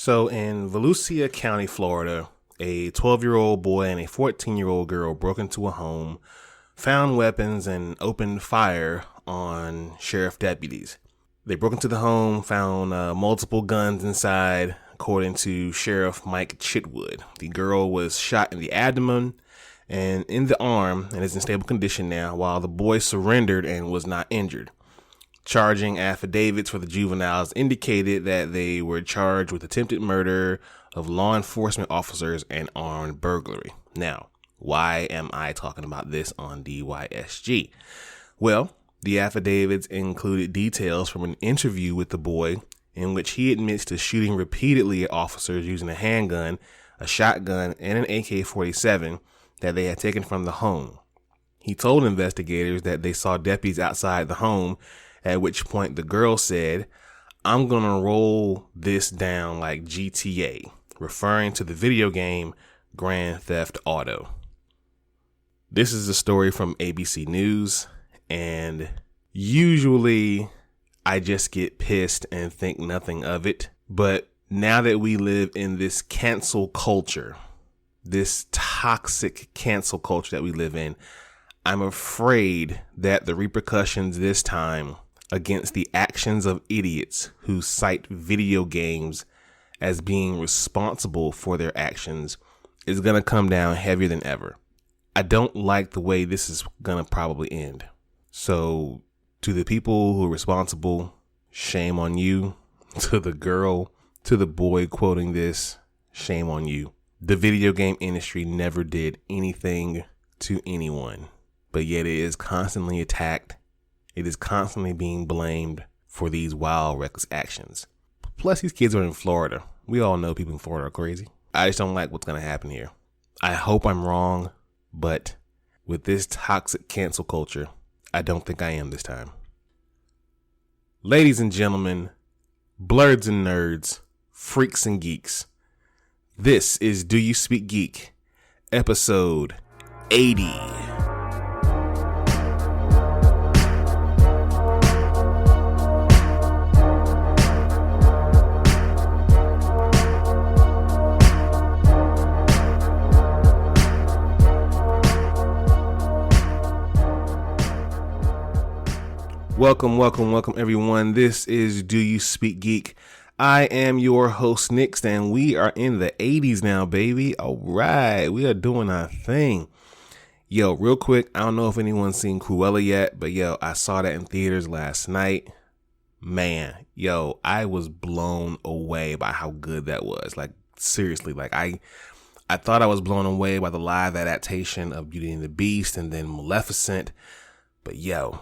So in Volusia County, Florida, a 12-year-old boy and a 14-year-old girl broke into a home, found weapons, and opened fire on sheriff deputies. They broke into the home, found multiple guns inside, according to Sheriff Mike Chitwood. The girl was shot in the abdomen and in the arm and is in stable condition now, while the boy surrendered and was not injured. Charging affidavits for the juveniles indicated that they were charged with attempted murder of law enforcement officers and armed burglary. Now, why am I talking about this on DYSG? Well, the affidavits included details from an interview with the boy in which he admits to shooting repeatedly at officers using a handgun, a shotgun, and an AK-47 that they had taken from the home. He told investigators that they saw deputies outside the home, at which point the girl said, "I'm gonna roll this down like GTA," referring to the video game Grand Theft Auto. This is a story from ABC News, and usually I just get pissed and think nothing of it. But now that we live in this cancel culture, this toxic cancel culture that we live in, I'm afraid that the repercussions this time against the actions of idiots who cite video games as being responsible for their actions is going to come down heavier than ever. I don't like the way this is going to probably end. So to the people who are responsible, shame on you. To the girl, to the boy quoting this, shame on you. The video game industry never did anything to anyone, but yet it is constantly attacked. It is constantly being blamed for these wild, reckless actions. Plus, these kids are in Florida. We all know people in Florida are crazy. I just don't like what's going to happen here. I hope I'm wrong, but with this toxic cancel culture, I don't think I am this time. Ladies and gentlemen, blurs and nerds, freaks and geeks, this is Do You Speak Geek, episode 80. Welcome, everyone. This is Do You Speak Geek. I am your host, Nix, and we are in the 80s now, baby. All right, we are doing our thing. Yo, real quick, I don't know if anyone's seen Cruella yet, but yo, I saw that in theaters last night. Man, yo, I was blown away by how good that was. Like, seriously, like I thought I was blown away by the live adaptation of Beauty and the Beast and then Maleficent, but yo,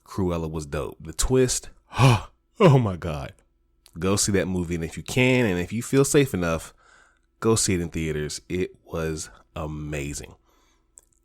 Cruella was dope. The twist, oh my God. Go see that movie, and if you can, and if you feel safe enough, go see it in theaters. It was amazing.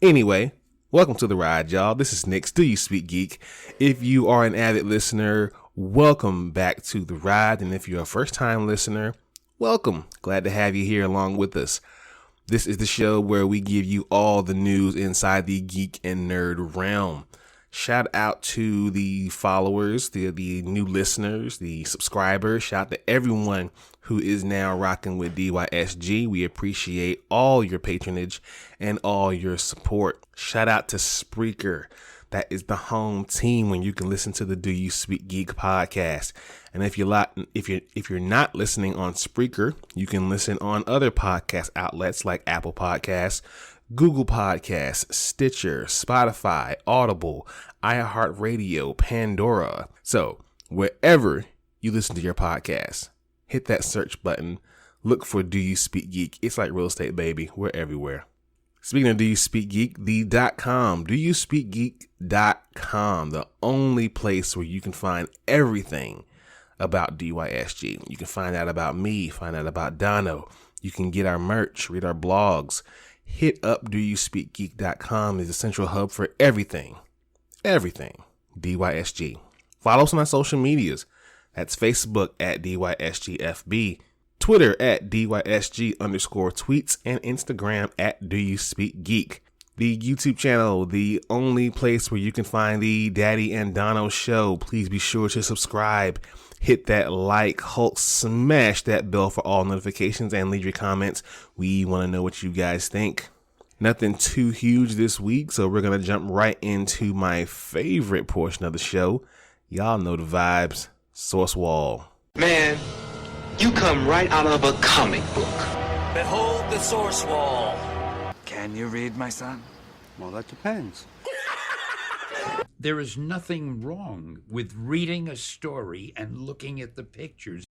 Anyway, welcome to the ride, y'all. This is Nix, Do You Speak Geek. If you are an avid listener, welcome back to the ride, and if you're a first-time listener, welcome. Glad to have you here along with us. This is the show where we give you all the news inside the geek and nerd realm. Shout out to the followers, the new listeners, the subscribers. Shout out to everyone who is now rocking with DYSG. We appreciate all your patronage and all your support. Shout out to Spreaker. That is the home team when you can listen to the Do You Speak Geek podcast. And if you're not listening on Spreaker, you can listen on other podcast outlets like Apple Podcasts, Google Podcasts, Stitcher, Spotify, Audible, iHeartRadio, Pandora. So wherever you listen to your podcast, hit that search button. Look for Do You Speak Geek. It's like real estate, baby. We're everywhere. Speaking of Do You Speak Geek, the .com, doyouspeakgeek.com, the only place where you can find everything about DYSG. You can find out about me, find out about Dono. You can get our merch, read our blogs. Hit up doyouspeakgeek.com is the central hub for everything DYSG. Follow us on our social medias. That's Facebook at DYSGFB, Twitter at DYSG_tweets, and Instagram at DoYouSpeakGeek. The YouTube channel, the only place where you can find the Daddy and Dono show. Please be sure to subscribe, Hit that like, Hulk, smash that bell for all notifications, and leave your comments. We want to know what you guys think. Nothing too huge this week, so we're going to jump right into my favorite portion of the show. Y'all know the vibes. Source Wall. Man, you come right out of a comic book. Behold the Source Wall. Can you read, my son? Well, that depends. There is nothing wrong with reading a story and looking at the pictures.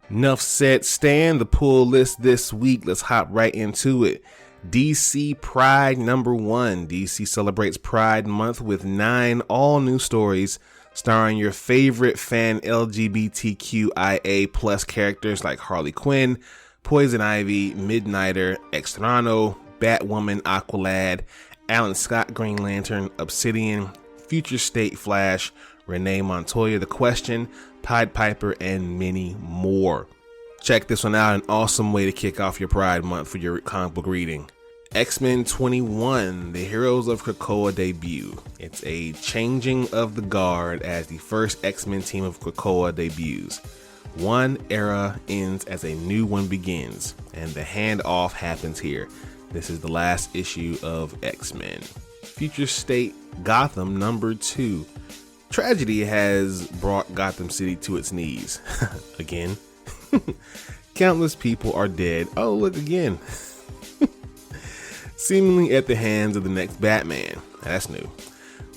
Enough said, Stan. The pull list this week. Let's hop right into it. DC Pride number 1. DC celebrates Pride Month with 9 all-new stories starring your favorite fan LGBTQIA plus characters like Harley Quinn, Poison Ivy, Midnighter, Extrano, Batwoman, Aqualad, Alan Scott, Green Lantern, Obsidian, Future State Flash, Renee Montoya, The Question, Pied Piper, and many more. Check this one out, an awesome way to kick off your Pride Month for your comic book reading. X-Men 21, the Heroes of Krakoa debut. It's a changing of the guard as the first X-Men team of Krakoa debuts. One era ends as a new one begins, and the handoff happens here. This is the last issue of X-Men. Future State Gotham number 2. Tragedy has brought Gotham City to its knees. Again. Countless people are dead. Oh, look again. Seemingly at the hands of the next Batman. That's new.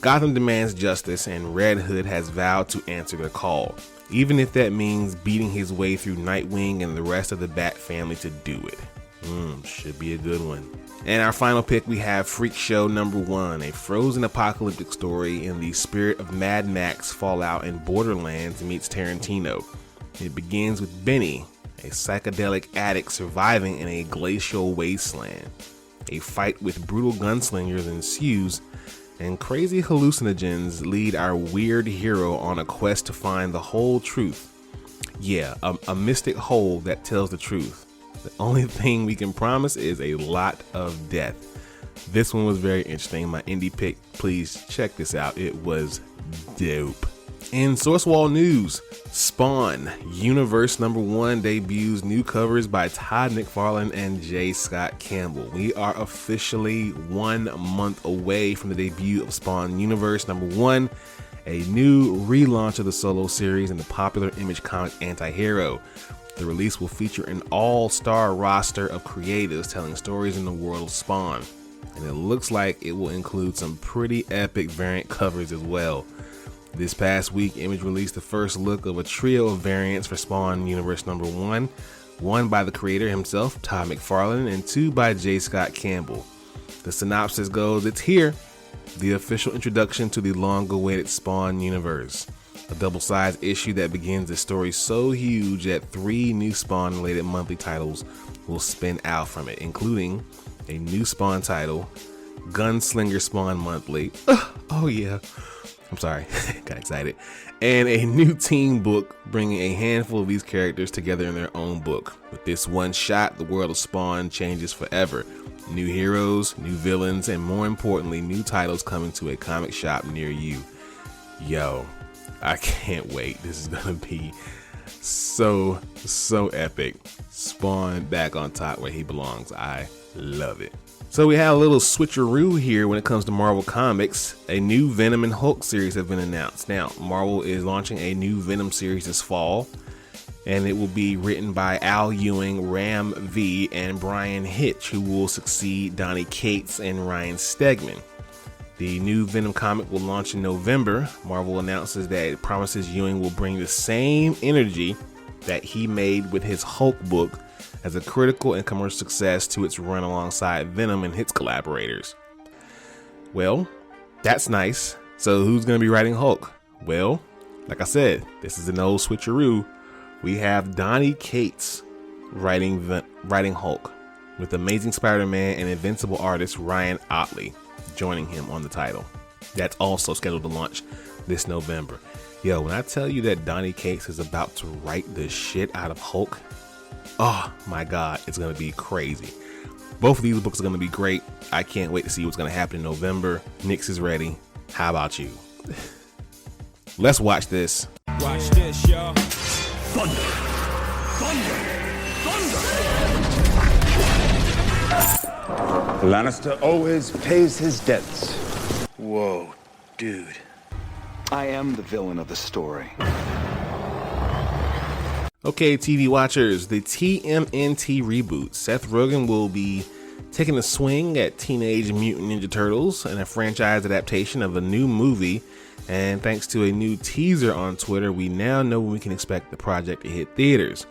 Gotham demands justice, and Red Hood has vowed to answer the call, even if that means beating his way through Nightwing and the rest of the Bat family to do it. Should be a good one. And our final pick, we have Freak Show number 1, a frozen apocalyptic story in the spirit of Mad Max, Fallout, and Borderlands meets Tarantino. It begins with Benny, a psychedelic addict surviving in a glacial wasteland. A fight with brutal gunslingers ensues, and crazy hallucinogens lead our weird hero on a quest to find the whole truth. Yeah, a mystic whole that tells the truth. The only thing we can promise is a lot of death. This one was very interesting. My indie pick, please check this out. It was dope. In Source Wall news, Spawn Universe number 1 debuts new covers by Todd McFarlane and J. Scott Campbell. We are officially 1 month away from the debut of Spawn Universe number 1, a new relaunch of the solo series and the popular Image comic anti-hero. The release will feature an all-star roster of creatives telling stories in the world of Spawn, and it looks like it will include some pretty epic variant covers as well. This past week, Image released the first look of a trio of variants for Spawn Universe number 1, one by the creator himself, Todd McFarlane, and 2 by J. Scott Campbell. The synopsis goes, it's here, the official introduction to the long-awaited Spawn Universe. A double-sized issue that begins a story so huge that 3 new Spawn-related monthly titles will spin out from it, including a new Spawn title, Gunslinger Spawn Monthly, oh yeah, I'm sorry, got excited, and a new team book bringing a handful of these characters together in their own book. With this one shot, the world of Spawn changes forever. New heroes, new villains, and more importantly, new titles coming to a comic shop near you. Yo, I can't wait. This is gonna be so epic. Spawn back on top where he belongs. I love it. So we have a little switcheroo here when it comes to Marvel Comics. A new Venom and Hulk series have been announced. Now, Marvel is launching a new Venom series this fall, and it will be written by Al Ewing, Ram V, and Brian Hitch, who will succeed Donny Cates and Ryan Stegman. The new Venom comic will launch in November. Marvel announces that it promises Ewing will bring the same energy that he made with his Hulk book as a critical and commercial success to its run alongside Venom and its collaborators. Well, that's nice. So who's going to be writing Hulk? Well, like I said, this is an old switcheroo. We have Donny Cates writing Hulk, with Amazing Spider-Man and Invincible artist Ryan Otley joining him on the title. That's also scheduled to launch this November. Yo, when I tell you that Donny Cates is about to write the shit out of Hulk, oh my god, it's going to be crazy. Both of these books are going to be great. I can't wait to see what's going to happen in November. Nix is ready. How about you? Let's watch this. Watch this, y'all. Thunder. Lannister always pays his debts. Whoa, dude. I am the villain of the story. Okay, TV watchers, the TMNT reboot. Seth Rogen will be taking a swing at Teenage Mutant Ninja Turtles in a franchise adaptation of a new movie. And thanks to a new teaser on Twitter, we now know when we can expect the project to hit theaters.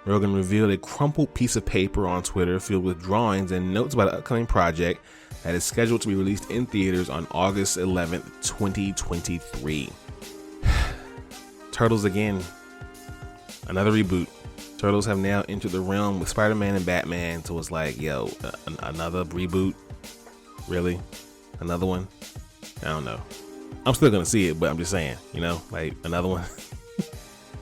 Rogen revealed a crumpled piece of paper on Twitter filled with drawings and notes about an upcoming project that is scheduled to be released in theaters on August 11th, 2023. Turtles again. Another reboot. Turtles have now entered the realm with Spider-Man and Batman, so it's like, yo, another reboot? Really? Another one? I don't know. I'm still gonna see it, but I'm just saying, like another one.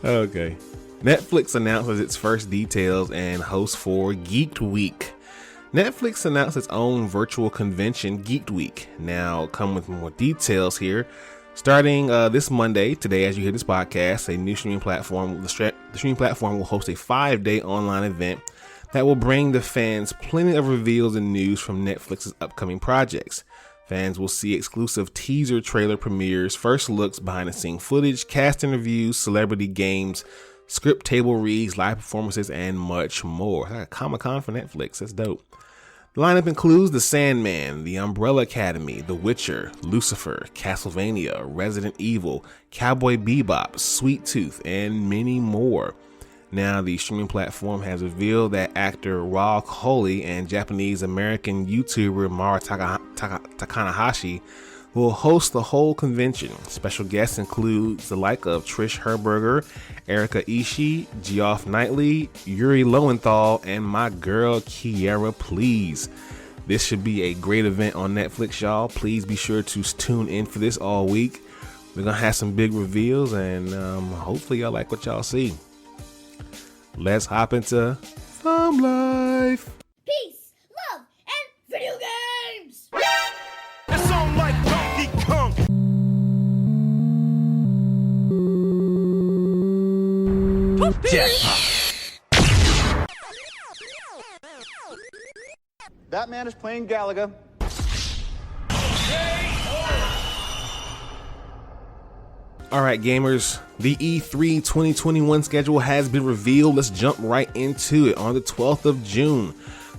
Okay. Netflix announces its first details and hosts for Geeked Week. Netflix announced its own virtual convention, Geeked Week. Now, come with more details here. Starting this Monday, today, as you hear this podcast, a new streaming platform. The streaming platform will host a 5-day online event that will bring the fans plenty of reveals and news from Netflix's upcoming projects. Fans will see exclusive teaser trailer premieres, first looks, behind-the-scene footage, cast interviews, celebrity games, script table reads, live performances, and much more. Like a Comic-Con for Netflix. That's dope. The lineup includes The Sandman, The Umbrella Academy, The Witcher, Lucifer, Castlevania, Resident Evil, Cowboy Bebop, Sweet Tooth, and many more. Now, the streaming platform has revealed that actor Raul Coley and Japanese-American YouTuber Mara Takanahashi will host the whole convention. Special guests include the like of Trish Herberger, Erika Ishii, Geoff Knightley, Yuri Lowenthal, and my girl Kiera Please. This should be a great event on Netflix, y'all. Please be sure to tune in for this all week. We're gonna have some big reveals, and hopefully y'all like what y'all see. Let's hop into Thumb Life. Peace, love, and video games! It's on like Donkey Kong. That man is playing Galaga. All right, gamers, the E3 2021 schedule has been revealed. Let's jump right into it. On the 12th of June,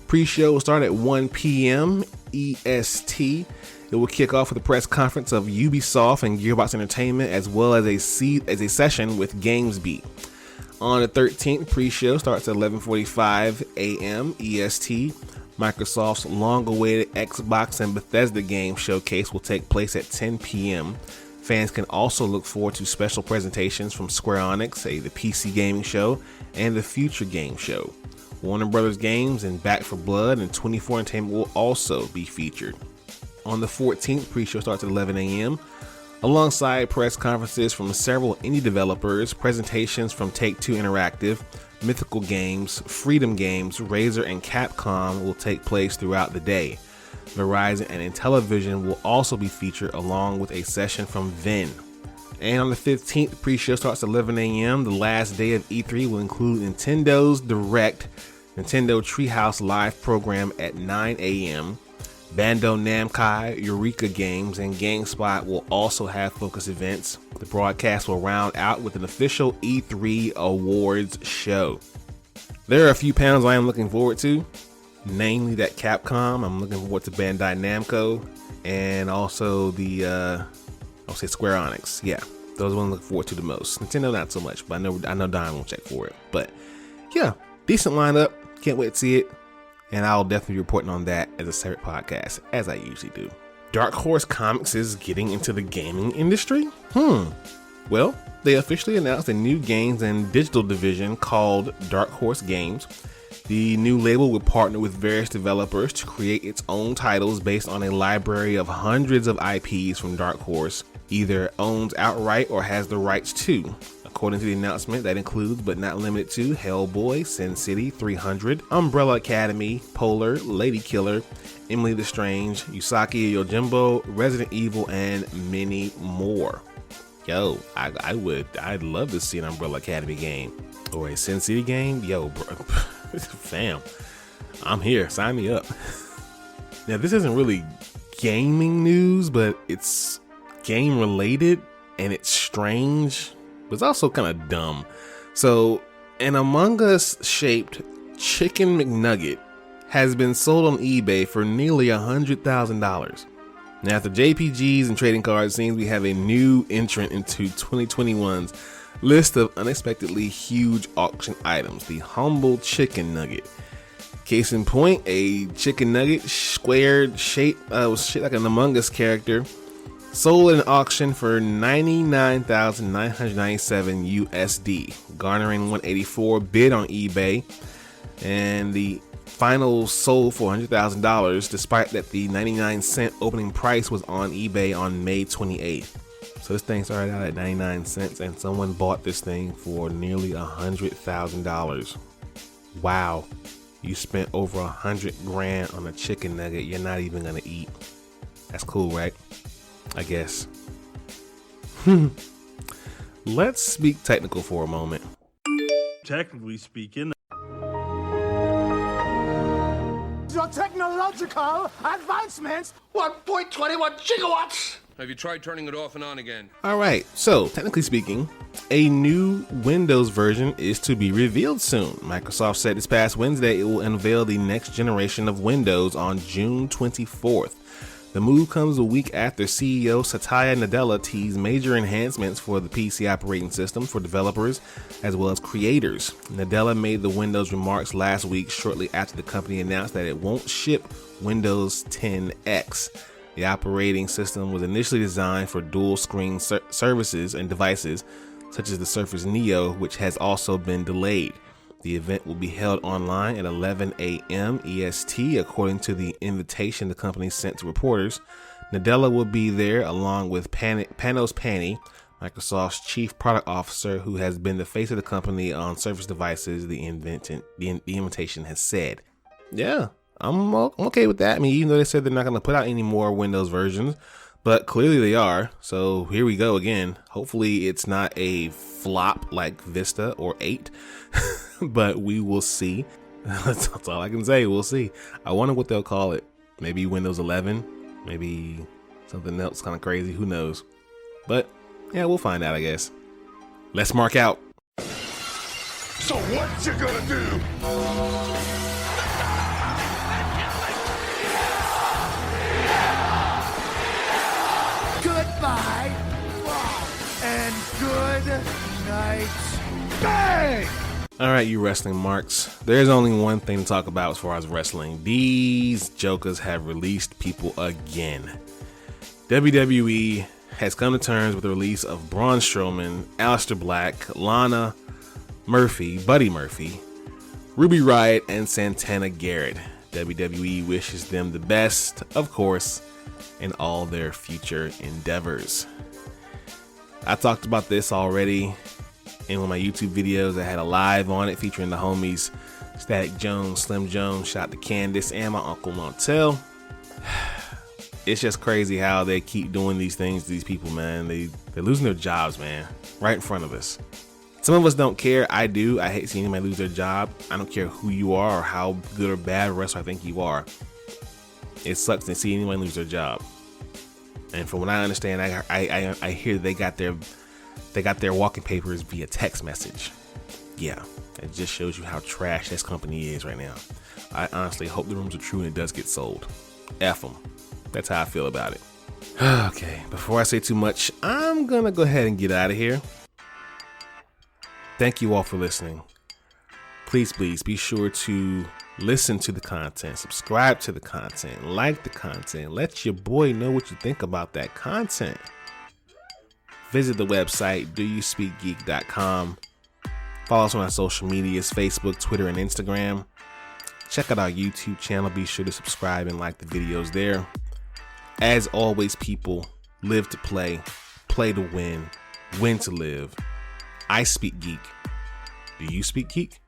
pre-show will start at 1 p.m. EST. It will kick off with a press conference of Ubisoft and Gearbox Entertainment, as well as a session with GamesBeat. On the 13th, pre-show starts at 11:45 a.m. EST. Microsoft's long-awaited Xbox and Bethesda game showcase will take place at 10 p.m. Fans can also look forward to special presentations from Square Enix, the PC gaming show, and the Future Game Show. Warner Brothers Games and Back 4 Blood and 24 Entertainment will also be featured. On the 14th, pre-show starts at 11 a.m. Alongside press conferences from several indie developers, presentations from Take-Two Interactive, Mythical Games, Freedom Games, Razer, and Capcom will take place throughout the day. Verizon and Intellivision will also be featured, along with a session from Venn. And on the 15th, pre-show starts at 11 a.m. The last day of E3 will include Nintendo's Direct, Nintendo Treehouse Live program at 9 a.m. Bandai Namco, Eureka Games, and GameSpot will also have focus events. The broadcast will round out with an official E3 awards show. There are a few panels I am looking forward to, namely that Capcom. I'm looking forward to Bandai Namco, and also the I'll say Square Enix. Yeah, those ones I look forward to the most. Nintendo not so much, but I know Don will check for it. But yeah, decent lineup. Can't wait to see it. And I'll definitely be reporting on that as a separate podcast, as I usually do. Dark Horse Comics is getting into the gaming industry? Well, they officially announced a new games and digital division called Dark Horse Games. The new label will partner with various developers to create its own titles based on a library of hundreds of IPs from Dark Horse, either owns outright or has the rights to. According to the announcement, that includes but not limited to Hellboy, Sin City, 300, Umbrella Academy, Polar, Lady Killer, Emily the Strange, Yusaki Yojimbo, Resident Evil, and many more. yo, I'd love to see an Umbrella Academy game or a Sin City game. Yo, bro, fam, I'm here. Sign me up. Now, this isn't really gaming news, but it's game related and it's strange, but it's also kind of dumb. So, an Among Us shaped chicken McNugget has been sold on eBay for nearly $100,000. Now, after JPGs and trading cards, it seems we have a new entrant into 2021's list of unexpectedly huge auction items, the humble chicken nugget. Case in point, a chicken nugget squared shape was shaped like an Among Us character, sold at an auction for $99,997 USD, garnering 184 bid on eBay, and the final sold for $100,000, despite that the 99-cent opening price was on eBay on May 28th. So this thing started out at 99 cents and someone bought this thing for nearly $100,000. Wow. You spent over $100,000 on a chicken nugget you're not even gonna eat. That's cool, right? I guess. Let's speak technical for a moment. Technically speaking, Your technological advancements. 1.21 gigawatts! Have you tried turning it off and on again? All right, so technically speaking, a new Windows version is to be revealed soon. Microsoft said this past Wednesday it will unveil the next generation of Windows on June 24th. The move comes a week after CEO Satya Nadella teased major enhancements for the PC operating system for developers as well as creators. Nadella made the Windows remarks last week shortly after the company announced that it won't ship Windows 10X. The operating system was initially designed for dual screen services and devices such as the Surface Neo, which has also been delayed. The event will be held online at 11 a.m. EST, according to the invitation the company sent to reporters. Nadella will be there along with Panos Panay, Microsoft's chief product officer, who has been the face of the company on Surface devices, the invitation has said. Yeah, I'm okay with that. I mean, even though they said they're not going to put out any more Windows versions, but clearly they are. So here we go again. Hopefully it's not a flop like Vista or 8, but we will see. That's all I can say. We'll see. I wonder what they'll call it. Maybe Windows 11, maybe something else kind of crazy. Who knows? But yeah, we'll find out, I guess. Let's mark out. so what you gonna do? Goodbye and good night. Bang! All right, you wrestling marks. There's only one thing to talk about as far as wrestling. These jokers have released people again. WWE has come to terms with the release of Braun Strowman, Aleister Black, Lana Murphy, Buddy Murphy, Ruby Riott, and Santana Garrett. WWE wishes them the best, of course, in all their future endeavors. I talked about this already in one of my YouTube videos. I had a live on it featuring the homies Static Jones, Slim Jones, shout out to Candace, and my Uncle Montel. It's just crazy how they keep doing these things to these people, man. They're losing their jobs, man, right in front of us. Some of us don't care. I do. I hate seeing anybody lose their job. I don't care who you are or how good or bad wrestler I think you are. It sucks to see anyone lose their job. And from what I understand, I hear they got their walking papers via text message. Yeah, it just shows you how trash this company is right now. I honestly hope the rumors are true and it does get sold. F them. That's how I feel about it. Okay, before I say too much, I'm gonna go ahead and get out of here. Thank you all for listening. Please be sure to listen to the content, subscribe to the content, like the content, let your boy know what you think about that content. Visit the website, doyouspeakgeek.com. Follow us on our social medias, Facebook, Twitter, and Instagram. Check out our YouTube channel. Be sure to subscribe and like the videos there. As always, people, live to play to win to live. I speak geek. Do you speak geek?